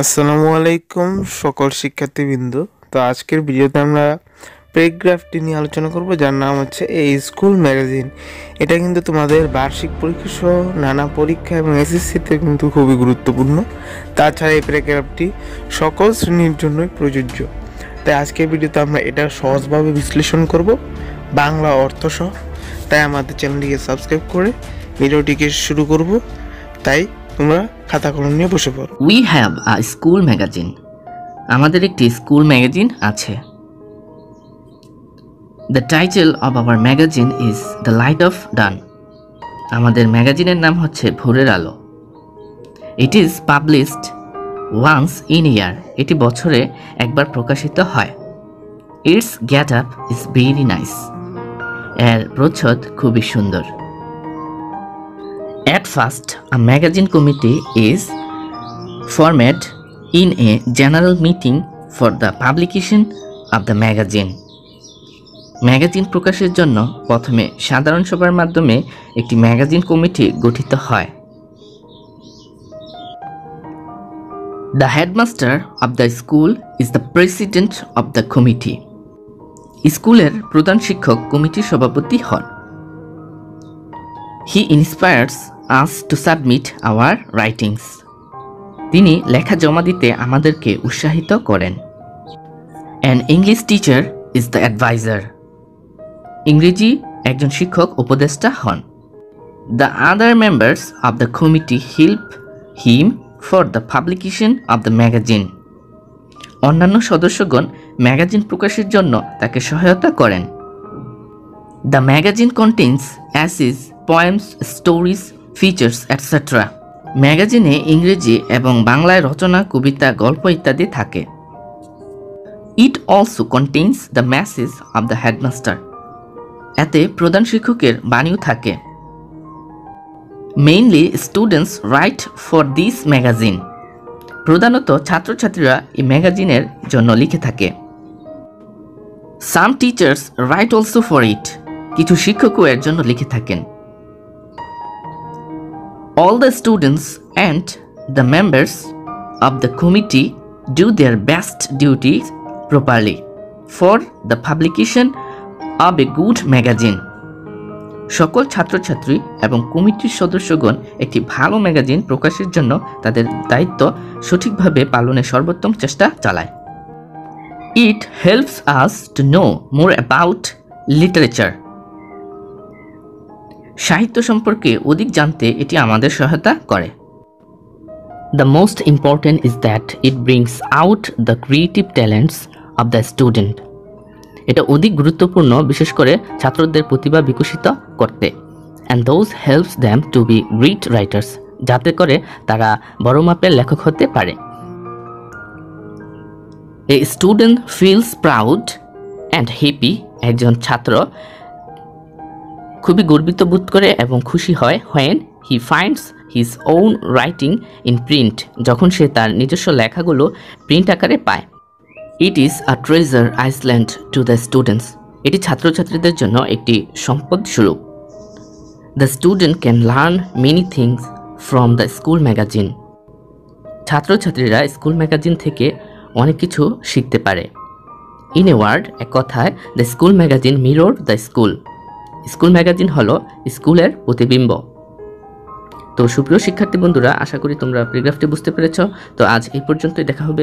আসসালামু আলাইকুম সকল শিক্ষার্থীবৃন্দ। তো আজকের ভিডিওতে আমরা প্যারাগ্রাফটি নিয়ে আলোচনা করব, যার নাম হচ্ছে এই স্কুল ম্যাগাজিন। এটা কিন্তু তোমাদের বার্ষিক পরীক্ষা সহ নানা পরীক্ষা এবং এসএসসিতে কিন্তু খুবই গুরুত্বপূর্ণ। তাছাড়া এই প্যারাগ্রাফটি সকল শ্রেণীর জন্যই প্রযোজ্য। তাই আজকের ভিডিওতে আমরা এটা সহজভাবে বিশ্লেষণ করব বাংলা অর্থ সহ। তাই আমাদের চ্যানেলটিকে সাবস্ক্রাইব করে ভিডিওটিকে শুরু করব। তাই তোমরা খাতা কলম নিয়ে বসে পড়ো। We have a school magazine. আমাদের একটি স্কুল ম্যাগাজিন আছে। The title of our magazine is The Light of Dawn. আমাদের ম্যাগাজিনের নাম হচ্ছে ভোরের আলো। It is published once in a year. এটি বছরে একবার প্রকাশিত হয়। Its get-up is very nice. এর প্রচ্ছদ খুবই সুন্দর। At first, a magazine committee is formed in a general meeting for the publication of the magazine. Magazine প্রকাশের জন্য প্রথমে সাধারণ সভার মাধ্যমে একটি ম্যাগাজিন কমিটি গঠিত হয়। The headmaster of the school is the president of the committee. স্কুলের প্রধান শিক্ষক কমিটির সভাপতি হন। He inspires us to submit our writings. তিনি লেখা জমা দিতে আমাদেরকে উৎসাহিত করেন। An English teacher is the advisor. ইংরেজি একজন শিক্ষক উপদেষ্টা হন। The other members of the committee help him for the publication of the magazine. অন্যান্য সদস্যগণ ম্যাগাজিন প্রকাশের জন্য তাকে সহায়তা করেন। The magazine contains essays, poems, stories, features, etc. ম্যাগাজিনে ইংরেজি এবং বাংলায় রচনা, কবিতা, গল্প ইত্যাদি থাকে। It also contains the message of the headmaster. এতে প্রধান শিক্ষকের বাণীও থাকে। Mainly students write for this magazine. প্রধানত ছাত্রছাত্রীরা এই ম্যাগাজিনের জন্য লিখে থাকে। Some teachers write also for it. কিছু শিক্ষকও এর জন্য লিখে থাকেন। All the students and the members of the committee do their best duties properly for the publication of a good magazine. সকল ছাত্রছাত্রী এবং কমিটির সদস্যগণ একটি ভালো ম্যাগাজিন প্রকাশের জন্য তাদের দায়িত্ব সঠিকভাবে পালনের সর্বোত্তম চেষ্টা চালায়। It helps us to know more about literature. সাহিত্য সম্পর্কে অধিক জানতে এটি আমাদের সহায়তা করে। The most important is that it brings out the creative talents of the student. এটা অধিক গুরুত্বপূর্ণ, বিশেষ করে ছাত্রদের প্রতিভা বিকশিত করতে। And those helps them to be great writers. যাতে করে তারা বড় মাপের লেখক হতে পারে। A student feels proud and happy. একজন ছাত্র খুবই গর্বিত বোধ করে এবং খুশি হয় when he finds his own writing in print. যখন সে তার নিজস্ব লেখাগুলো প্রিন্ট আকারে পায়। It is a treasure island to the students. এটি ছাত্রছাত্রীদের জন্য একটি সম্পদ স্বরূপ। The student can learn many things from the school magazine. ছাত্রছাত্রীরা স্কুল ম্যাগাজিন থেকে অনেক কিছু শিখতে পারে। In a word, এক কথায়, the school magazine mirror the school. School magazine হলো স্কুলের প্রতিবিম্ব। তো সুপ্রিয় শিক্ষার্থী বন্ধুরা, আশা করি তোমরা প্যারাগ্রাফটি বুঝতে পেরেছ। তো আজ এই পর্যন্তই, দেখা হবে।